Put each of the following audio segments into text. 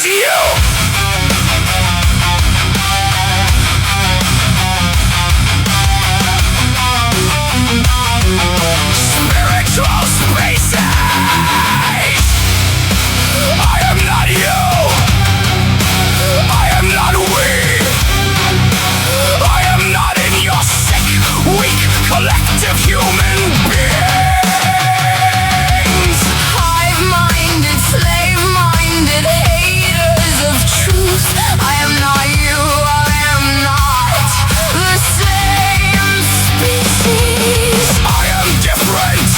as you. Spiritual spaces. I am not you. I am not we. I am not in your sick, weak, collective human beings. Hive-minded, slave-minded haters of truth. I am not you. I am not the same species. I am different.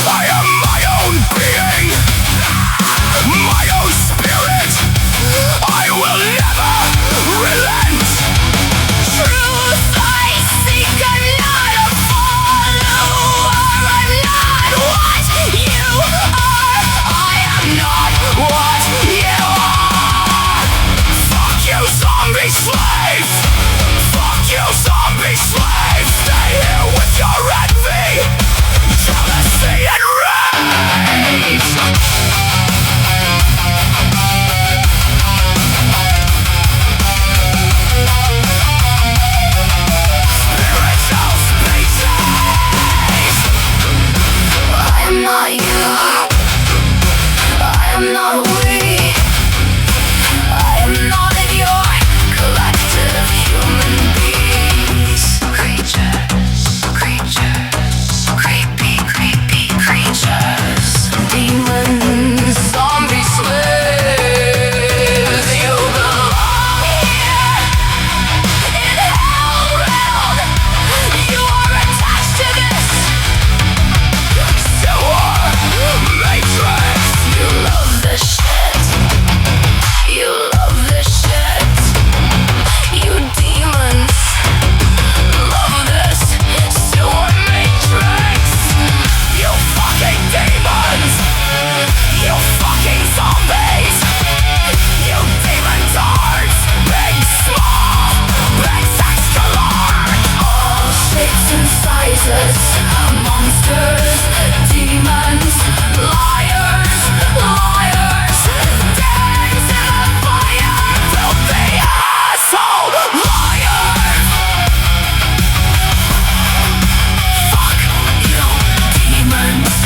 I am my own being, my own spirit. I will never relent. Truth I seek, I'm not a follower. I'm not what you are. I am not what you are. Fuck you, zombie slaves. Fuck you, zombie slaves. Stay here with your envy, jealousy and rage. Spiritual species. I am not you. I am not we. I am not in your collective human beings. Creatures, creatures, creepy, creepy creatures. Demons, zombie slaves. You belong here in hell realm. You are attached to this sewer matrix. You love this shit. You love this shit. You demons love this sewer matrix. You fucking demons. You fucking zombies. You demon tards. Big, small, big sex galore. All shapes and sizes. Monsters, demons, liars, liars. Days in the fire. Filthy asshole liars. Fuck you, demons.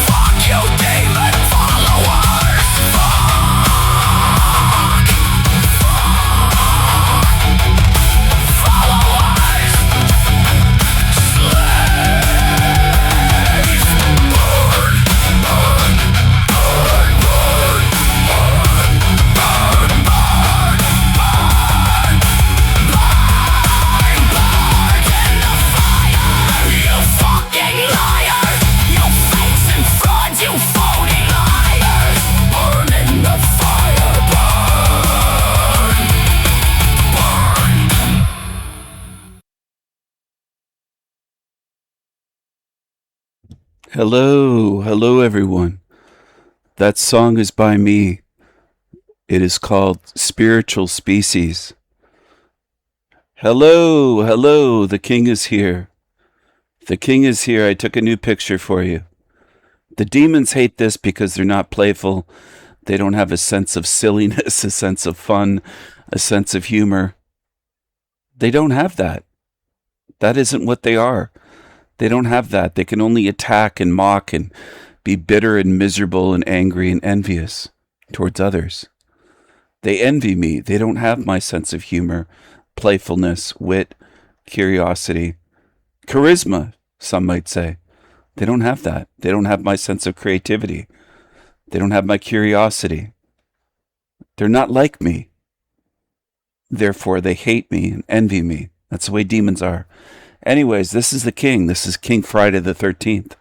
Fuck you, demon followers. Fuck. Followers. Slaves. Burn, burn, burn, burn, burn, burn, burn, burn, burn, burn in the fire. You fucking liars. You fakes and frauds. You phony liars. Burn in the fire. Burn. Burn. Hello everyone. That song is by me. It is called Spiritual Species. Hello, the king is here. The king is here. I took a new picture for you. The demons hate this because they're not playful. They don't have a sense of silliness, a sense of fun, a sense of humor. They don't have that. That isn't what they are. They don't have that. They can only attack and mock and be bitter and miserable and angry and envious towards others. They envy me. They don't have my sense of humor, playfulness, wit, curiosity, charisma, some might say. They don't have that. They don't have my sense of creativity. They don't have my curiosity. They're not like me. Therefore, they hate me and envy me. That's the way demons are. Anyways, this is the king. This is King Friday the 13th.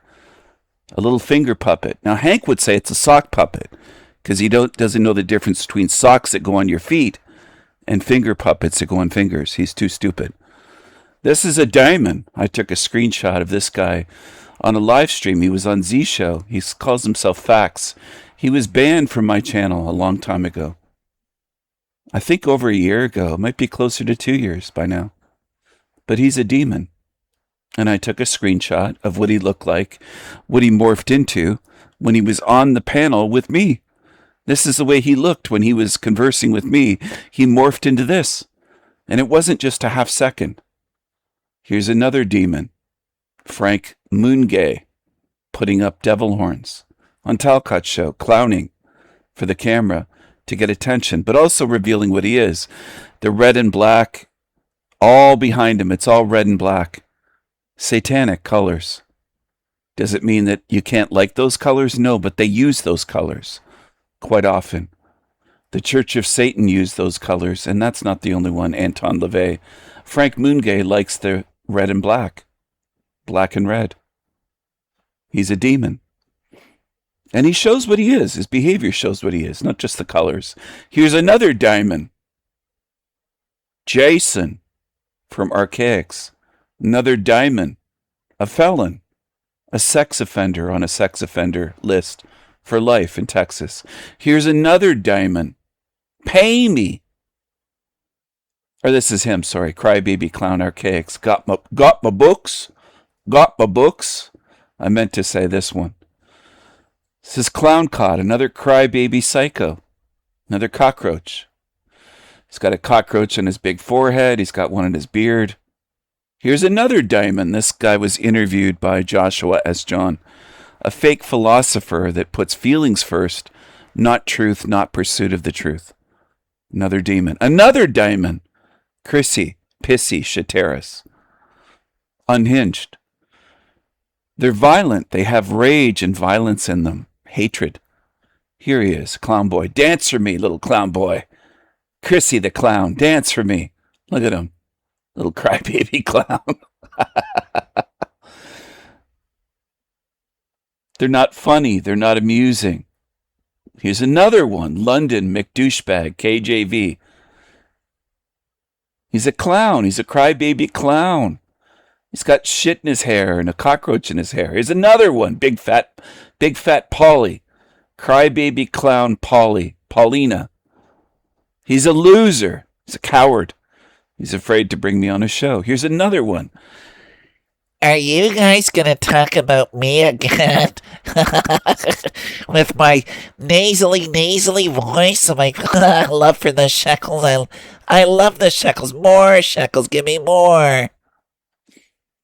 A little finger puppet. Now, Hank would say it's a sock puppet because he doesn't know the difference between socks that go on your feet and finger puppets that go on fingers. He's too stupid. This is a diamond. I took a screenshot of this guy on a live stream. He was on Z Show. He calls himself Fax. He was banned from my channel a long time ago. I think over a year ago. It might be closer to 2 years by now. But he's a demon. And I took a screenshot of what he looked like, what he morphed into when he was on the panel with me. This is the way he looked when he was conversing with me. He morphed into this. And it wasn't just a half second. Here's another demon, Frank Moongay, putting up devil horns on Talcott show, clowning for the camera to get attention, but also revealing what he is. The red and black, all behind him, it's all red and black. Satanic colors. Does it mean that you can't like those colors? No, but they use those colors quite often. The Church of Satan used those colors, and that's not the only one. Anton LaVey. Frank Moongay likes the red and black and red. He's a demon. And he shows what he is. His behavior shows what he is, not just the colors. Here's another diamond. Jason from Archaics. Another diamond. A felon. A sex offender on a sex offender list for life in Texas. Here's another diamond. Pay me. Or this is him, sorry. Crybaby Clown Archaics. Got my books. Got my books. I meant to say this one. This is Clown Cod, another crybaby psycho. Another cockroach. He's got a cockroach on his big forehead. He's got one in his beard. Here's another diamond. This guy was interviewed by Joshua S. John, a fake philosopher that puts feelings first, not truth, not pursuit of the truth. Another demon. Another diamond. Chrissy, Pissy, Shateris. Unhinged. They're violent. They have rage and violence in them. Hatred. Here he is, clown boy. Dance for me, little clown boy. Chrissy the clown, dance for me. Look at him. Little crybaby clown. They're not funny. They're not amusing. Here's another one. London McDouchebag, KJV. He's a clown. He's a crybaby clown. He's got shit in his hair and a cockroach in his hair. Here's another one. Big fat Polly. Crybaby clown Polly. Paulina. He's a loser. He's a coward. He's afraid to bring me on a show. Here's another one. Are you guys going to talk about me again? With my nasally voice and my love for the shekels. I love the shekels. More shekels. Give me more.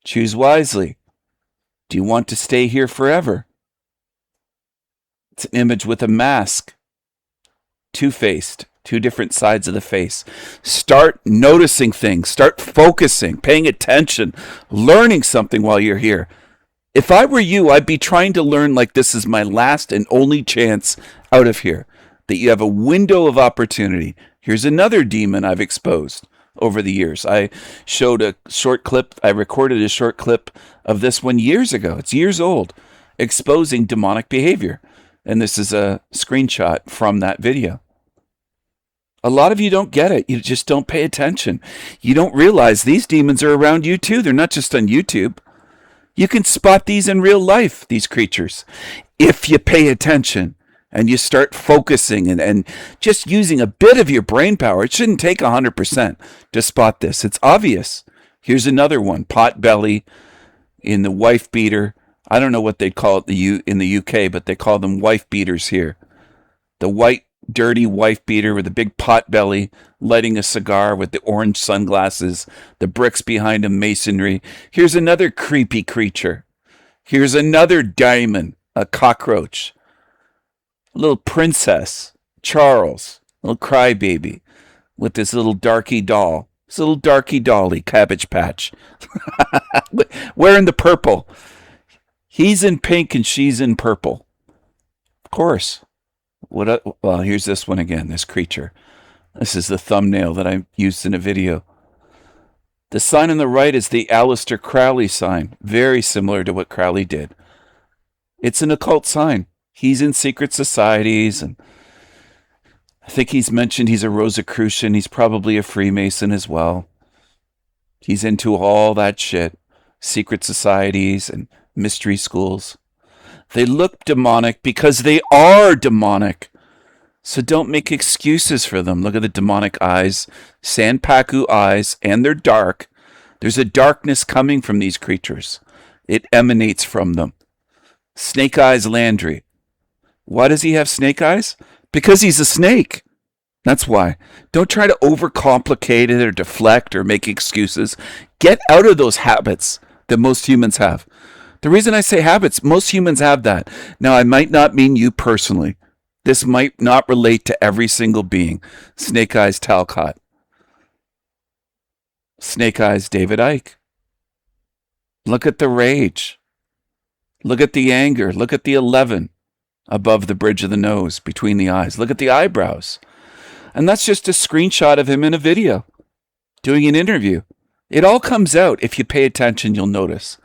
Choose wisely. Do you want to stay here forever? It's an image with a mask. Two-faced. Two different sides of the face. Start noticing things. Start focusing, paying attention, learning something while you're here. If I were you, I'd be trying to learn like this is my last and only chance out of here. That you have a window of opportunity. Here's another demon I've exposed over the years. I showed a short clip. I recorded a short clip of this one years ago. It's years old. Exposing demonic behavior. And this is a screenshot from that video. A lot of you don't get it. You just don't pay attention. You don't realize these demons are around you too. They're not just on YouTube. You can spot these in real life, these creatures, if you pay attention and you start focusing and just using a bit of your brain power. It shouldn't take 100% to spot this. It's obvious. Here's another one. Potbelly in the wife beater. I don't know what they call it in the UK, but they call them wife beaters here. The white dirty wife beater with a big pot belly, lighting a cigar with the orange sunglasses, the bricks behind him, masonry. Here's another creepy creature. Here's another diamond, a cockroach. A little princess, Charles, little crybaby, with this little darky doll. This little darky dolly, Cabbage Patch. Wearing the purple. He's in pink and she's in purple. Of course. Well, here's this one again, this creature. This is the thumbnail that I used in a video. The sign on the right is the Aleister Crowley sign, very similar to what Crowley did. It's an occult sign. He's in secret societies, and I think he's mentioned he's a Rosicrucian. He's probably a Freemason as well. He's into all that shit, secret societies and mystery schools. They look demonic because they are demonic. So don't make excuses for them. Look at the demonic eyes, Sanpaku eyes, and they're dark. There's a darkness coming from these creatures. It emanates from them. Snake Eyes Landry. Why does he have snake eyes? Because he's a snake. That's why. Don't try to overcomplicate it or deflect or make excuses. Get out of those habits that most humans have. The reason I say habits, most humans have that. Now, I might not mean you personally. This might not relate to every single being. Snake Eyes Talcott. Snake Eyes David Icke. Look at the rage. Look at the anger. Look at the 11 above the bridge of the nose, between the eyes. Look at the eyebrows. And that's just a screenshot of him in a video, doing an interview. It all comes out. If you pay attention, you'll notice.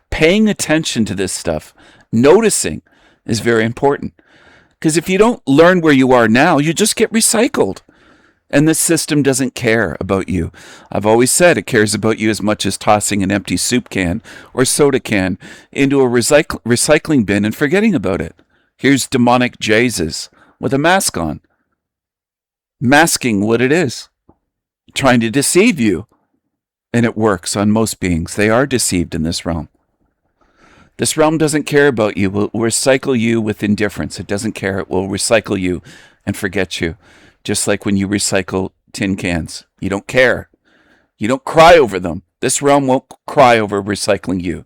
Paying attention to this stuff, noticing, is very important. Because if you don't learn where you are now, you just get recycled. And this system doesn't care about you. I've always said it cares about you as much as tossing an empty soup can or soda can into a recycling bin and forgetting about it. Here's demonic Jesus with a mask on, masking what it is, trying to deceive you. And it works on most beings. They are deceived in this realm. This realm doesn't care about you. It will recycle you with indifference. It doesn't care. It will recycle you and forget you. Just like when you recycle tin cans. You don't care. You don't cry over them. This realm won't cry over recycling you.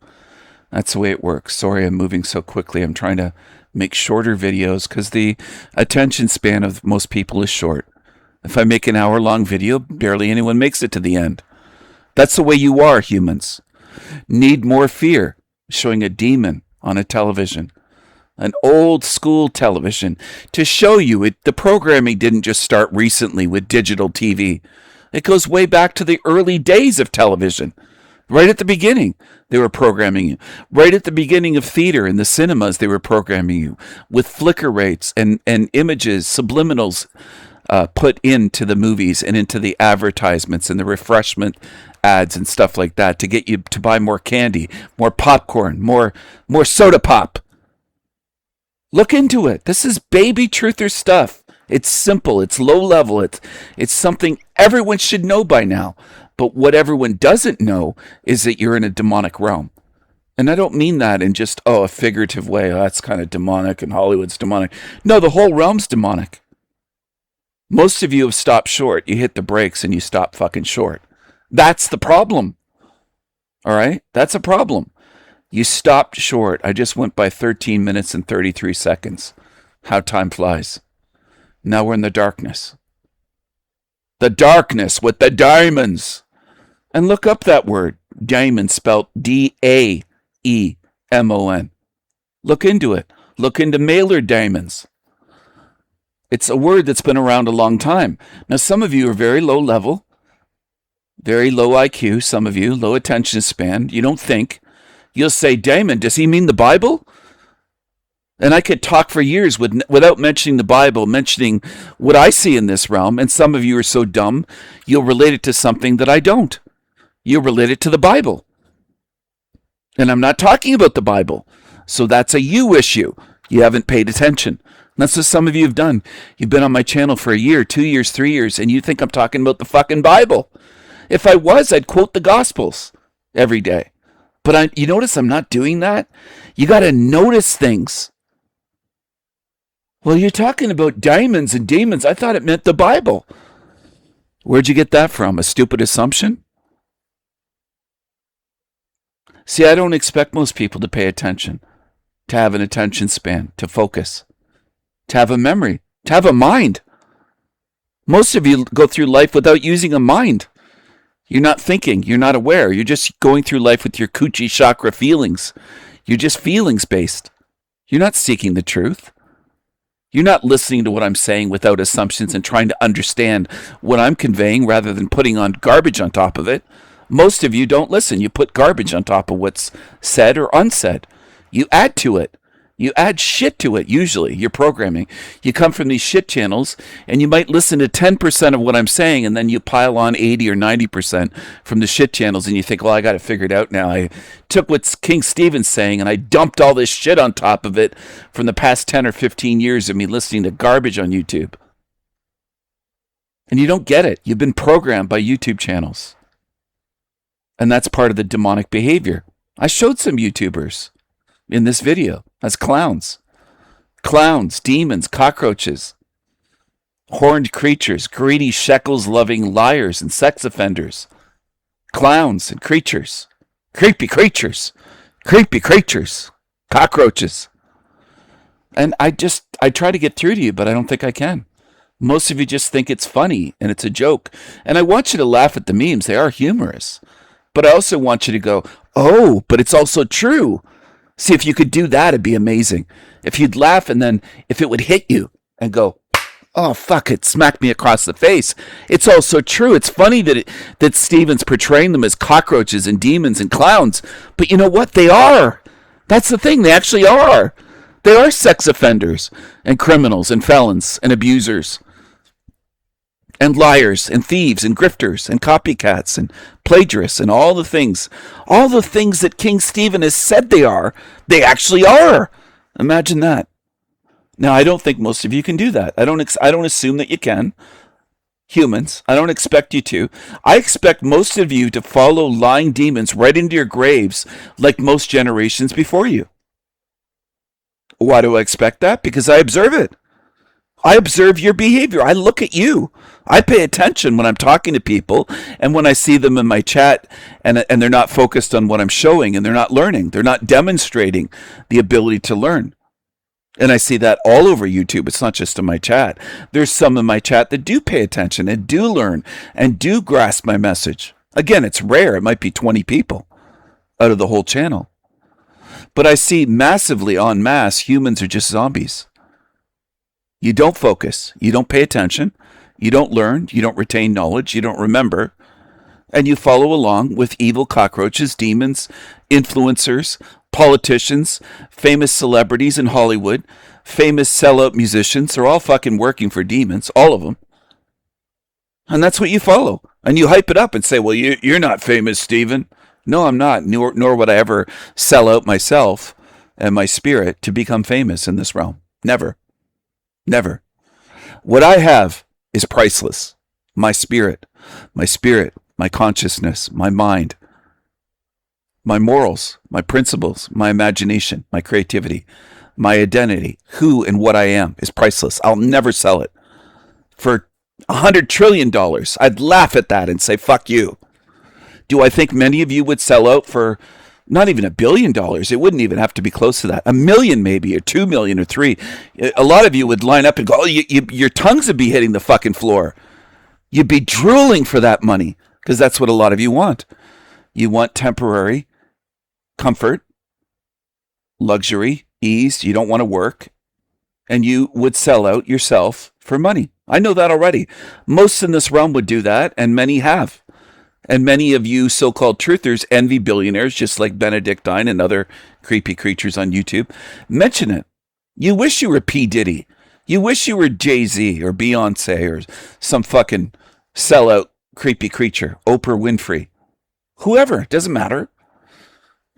That's the way it works. Sorry, I'm moving so quickly. I'm trying to make shorter videos because the attention span of most people is short. If I make an hour-long video, barely anyone makes it to the end. That's the way you are, humans. Need more fear. Showing a demon on a television. An old school television to show you it. The programming didn't just start recently with digital TV. It goes way back to the early days of television. Right at the beginning, they were programming you. Right at the beginning of theater in the cinemas, they were programming you with flicker rates and images, subliminals put into the movies and into the advertisements and the refreshment ads and stuff like that to get you to buy more candy, more popcorn, more soda pop. Look into it. This is baby truther stuff. It's simple. It's low level. It's something everyone should know by now. But what everyone doesn't know is that you're in a demonic realm. And I don't mean that in just, a figurative way. Oh, that's kind of demonic and Hollywood's demonic. No, the whole realm's demonic. Most of you have stopped short. You hit the brakes and you stop fucking short. That's the problem. All right? That's a problem. You stopped short. I just went by 13 minutes and 33 seconds. How time flies. Now we're in the darkness. The darkness with the diamonds. And look up that word. Diamond spelled D-A-E-M-O-N. Look into it. Look into mailer diamonds. It's a word that's been around a long time. Now, some of you are very low level, very low IQ. Some of you, low attention span. You don't think. You'll say, Damon, does he mean the Bible? And I could talk for years without mentioning the Bible, mentioning what I see in this realm. And some of you are so dumb, you'll relate it to something that I don't. You'll relate it to the Bible. And I'm not talking about the Bible. So that's a you issue. You haven't paid attention. That's what some of you have done. You've been on my channel for a year, 2 years, 3 years, and you think I'm talking about the fucking Bible. If I was, I'd quote the Gospels every day. But you notice I'm not doing that? You got to notice things. Well, you're talking about diamonds and demons. I thought it meant the Bible. Where'd you get that from? A stupid assumption? See, I don't expect most people to pay attention, to have an attention span, to focus, to have a memory, to have a mind. Most of you go through life without using a mind. You're not thinking. You're not aware. You're just going through life with your coochie chakra feelings. You're just feelings based. You're not seeking the truth. You're not listening to what I'm saying without assumptions and trying to understand what I'm conveying rather than putting on garbage on top of it. Most of you don't listen. You put garbage on top of what's said or unsaid. You add to it. You add shit to it, usually, your programming. You come from these shit channels, and you might listen to 10% of what I'm saying, and then you pile on 80 or 90% from the shit channels, and you think, well, I got to figure it out now. I took what King Stephen's saying, and I dumped all this shit on top of it from the past 10 or 15 years of me listening to garbage on YouTube. And you don't get it. You've been programmed by YouTube channels. And that's part of the demonic behavior. I showed some YouTubers in this video as clowns. Clowns, demons, cockroaches. horned creatures, greedy shekels-loving liars and sex offenders, clowns and creatures, creepy creatures, cockroaches. And I try to get through to you, but I don't think I can. Most of you just think it's funny and it's a joke. And I want you to laugh at the memes. They are humorous. But I also want you to go, oh, but it's also true. See, if you could do that, it'd be amazing. If you'd laugh and then if it would hit you and go, oh, fuck it, smack me across the face. It's also true. It's funny that Stephen's portraying them as cockroaches and demons and clowns. But you know what? They are. That's the thing. They actually are. They are sex offenders and criminals and felons and abusers and liars and thieves and grifters and copycats and plagiarists and all the things that King Stephen has said they are, they actually are. Imagine that. Now, I don't think most of you can do that. I don't assume that you can. Humans, I don't expect you to. I expect most of you to follow lying demons right into your graves like most generations before you. Why do I expect that? Because I observe it. I observe your behavior. I look at you. I pay attention when I'm talking to people and when I see them in my chat and they're not focused on what I'm showing and they're not learning. They're not demonstrating the ability to learn. And I see that all over YouTube. It's not just in my chat. There's some in my chat that do pay attention and do learn and do grasp my message. Again, it's rare. It might be 20 people out of the whole channel. But I see massively en masse, humans are just zombies. You don't focus. You don't pay attention. You don't learn. You don't retain knowledge. You don't remember. And you follow along with evil cockroaches, demons, influencers, politicians, famous celebrities in Hollywood, famous sellout musicians. They're all fucking working for demons, all of them. And that's what you follow. And you hype it up and say, well, you're not famous, Stephen. No, I'm not, nor would I ever sell out myself and my spirit to become famous in this realm. Never. Never. What I have is priceless. My spirit, my consciousness, my mind, my morals, my principles, my imagination, my creativity, my identity, who and what I am is priceless. I'll never sell it. For $100 trillion, I'd laugh at that and say, fuck you. Do I think many of you would sell out for not even $1 billion? It wouldn't even have to be close to that. 1 million maybe, or 2 million, or 3. A lot of you would line up and go, oh, your tongues would be hitting the fucking floor. You'd be drooling for that money, because that's what a lot of you want. You want temporary comfort, luxury, ease. You don't want to work. And you would sell out yourself for money. I know that already. Most in this realm would do that, and many have. And many of you so-called truthers envy billionaires, just like Benedictine and other creepy creatures on YouTube. Mention it. You wish you were P. Diddy. You wish you were Jay-Z or Beyonce or some fucking sellout creepy creature. Oprah Winfrey. Whoever. It doesn't matter.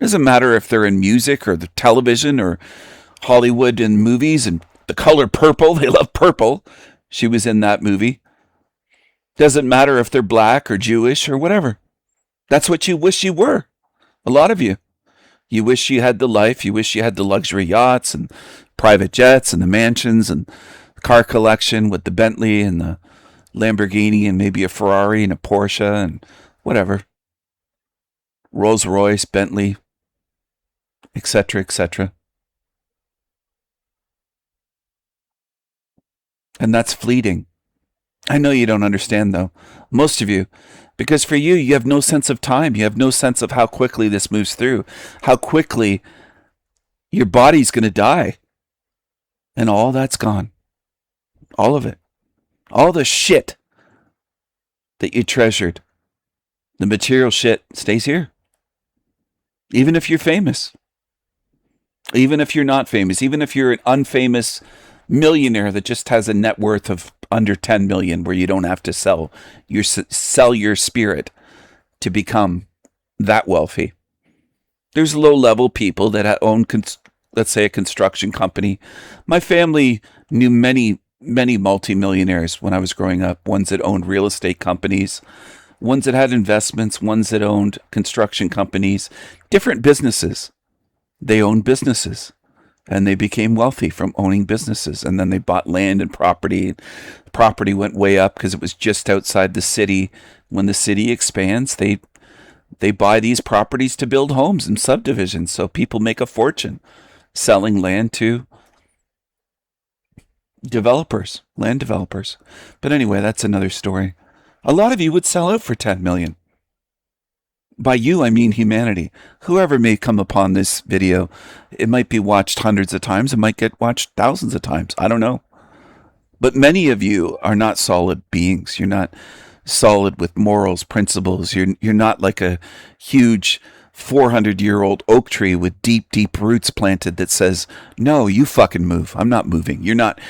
It doesn't matter if they're in music or the television or Hollywood and movies and the color purple. They love purple. She was in that movie. Doesn't matter if they're black or Jewish or whatever. That's what you wish you were. A lot of you. You wish you had the life. You wish you had the luxury yachts and private jets and the mansions and the car collection with the Bentley and the Lamborghini and maybe a Ferrari and a Porsche and whatever. Rolls Royce, Bentley, etc., etc. And that's fleeting. I know you don't understand, though. Most of you. Because for you, you have no sense of time. You have no sense of how quickly this moves through. How quickly your body's going to die. And all that's gone. All of it. All the shit that you treasured. The material shit stays here. Even if you're famous. Even if you're not famous. Even if you're an unfamous millionaire that just has a net worth of under 10 million, where you don't have to sell your spirit to become that wealthy. There's low-level people that own, let's say, a construction company. My family knew many multimillionaires when I was growing up. Ones that owned real estate companies, ones that had investments, ones that owned construction companies, different businesses. They owned businesses. And they became wealthy from owning businesses. And then they bought land and property. Property went way up because it was just outside the city. When the city expands, they buy these properties to build homes and subdivisions. So people make a fortune selling land to developers, land developers. But anyway, that's another story. A lot of you would sell out for 10 million. By you, I mean humanity. Whoever may come upon this video, it might be watched hundreds of times. It might get watched thousands of times. I don't know. But many of you are not solid beings. You're not solid with morals, principles. You're not like a huge 400-year-old oak tree with deep, deep roots planted that says, no, you fucking move. I'm not moving. You're not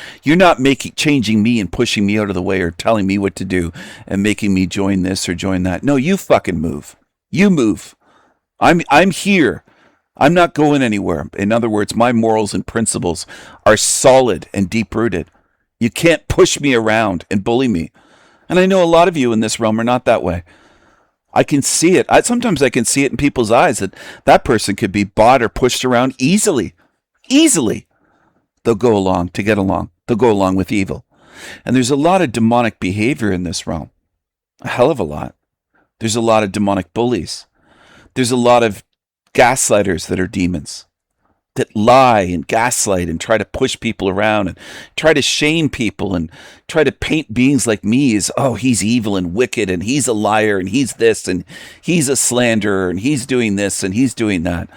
changing me and pushing me out of the way or telling me what to do and making me join this or join that. No, you fucking move. You move. I'm here. I'm not going anywhere. In other words, my morals and principles are solid and deep-rooted. You can't push me around and bully me. And I know a lot of you in this realm are not that way. I can see it. Sometimes I can see it in people's eyes that person could be bought or pushed around easily. Easily. They'll go along to get along. They'll go along with evil. And there's a lot of demonic behavior in this realm. A hell of a lot. There's a lot of demonic bullies. There's a lot of gaslighters that are demons that lie and gaslight and try to push people around and try to shame people and try to paint beings like me as, oh, he's evil and wicked and he's a liar and he's this and he's a slanderer and he's doing this and he's doing that.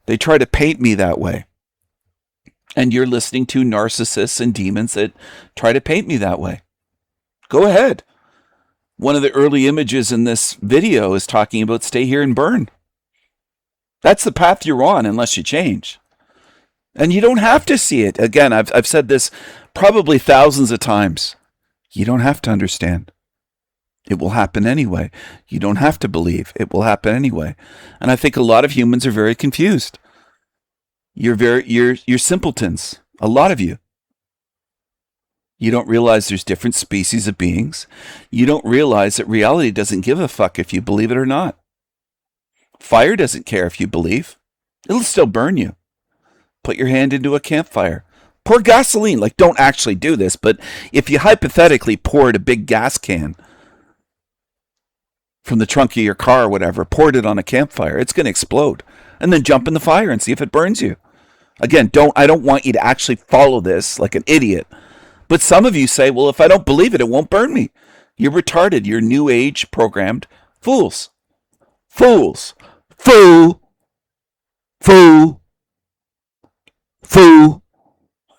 They try to paint me that way. And you're listening to narcissists and demons that try to paint me that way. Go ahead. One of the early images in this video is talking about stay here and burn. That's the path you're on unless you change. And you don't have to see it. Again, I've said this probably thousands of times. You don't have to understand. It will happen anyway. You don't have to believe. It will happen anyway. And I think a lot of humans are very confused. You're simpletons. A lot of you. You don't realize there's different species of beings. You don't realize that reality doesn't give a fuck if you believe it or not. Fire doesn't care if you believe. It'll still burn you. Put your hand into a campfire. Pour gasoline. Like, don't actually do this, but if you hypothetically poured a big gas can from the trunk of your car or whatever, poured it on a campfire, it's going to explode. And then jump in the fire and see if it burns you. Again, I don't want you to actually follow this like an idiot. But some of you say, well, if I don't believe it, it won't burn me. You're retarded. You're new age programmed fools. Fools. Fool. Fool. Fool.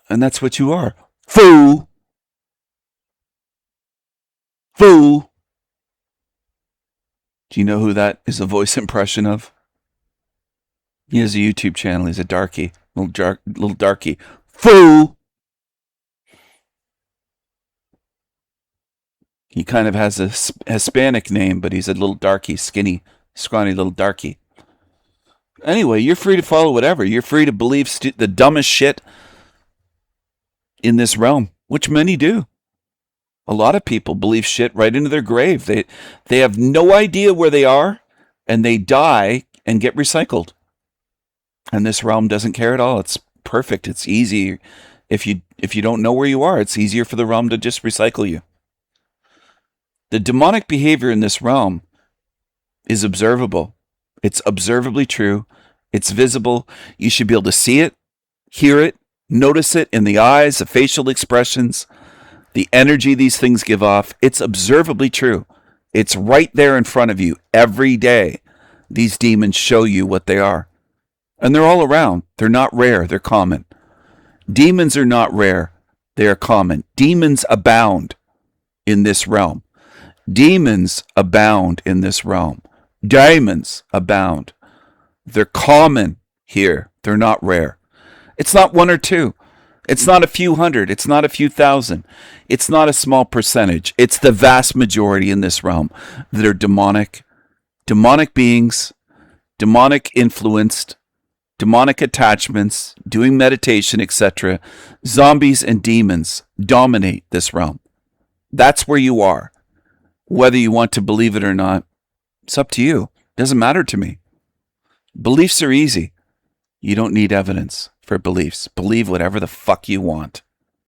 And that's what you are. Fool. Fool. Do you know who that is a voice impression of? He has a YouTube channel. He's a darky. Little darky. Fool. He kind of has a Hispanic name, but he's a little darky, skinny, scrawny little darky. Anyway, you're free to follow whatever. You're free to believe the dumbest shit in this realm, which many do. A lot of people believe shit right into their grave. They have no idea where they are, and they die and get recycled. And this realm doesn't care at all. It's perfect. It's easy. If you don't know where you are, it's easier for the realm to just recycle you. The demonic behavior in this realm is observable. It's observably true. It's visible. You should be able to see it, hear it, notice it in the eyes, the facial expressions, the energy these things give off. It's observably true. It's right there in front of you every day. These demons show you what they are. And they're all around. They're not rare. They're common. Demons are not rare. They are common. Demons abound in this realm. Demons abound in this realm. Diamonds abound. They're common here. They're not rare. It's not one or two. It's not a few hundred. It's not a few thousand. It's not a small percentage. It's the vast majority in this realm that are demonic. Demonic beings, demonic influenced, demonic attachments, doing meditation, etc. Zombies and demons dominate this realm. That's where you are. Whether you want to believe it or not, it's up to you. It doesn't matter to me. Beliefs are easy. You don't need evidence for beliefs. Believe whatever the fuck you want.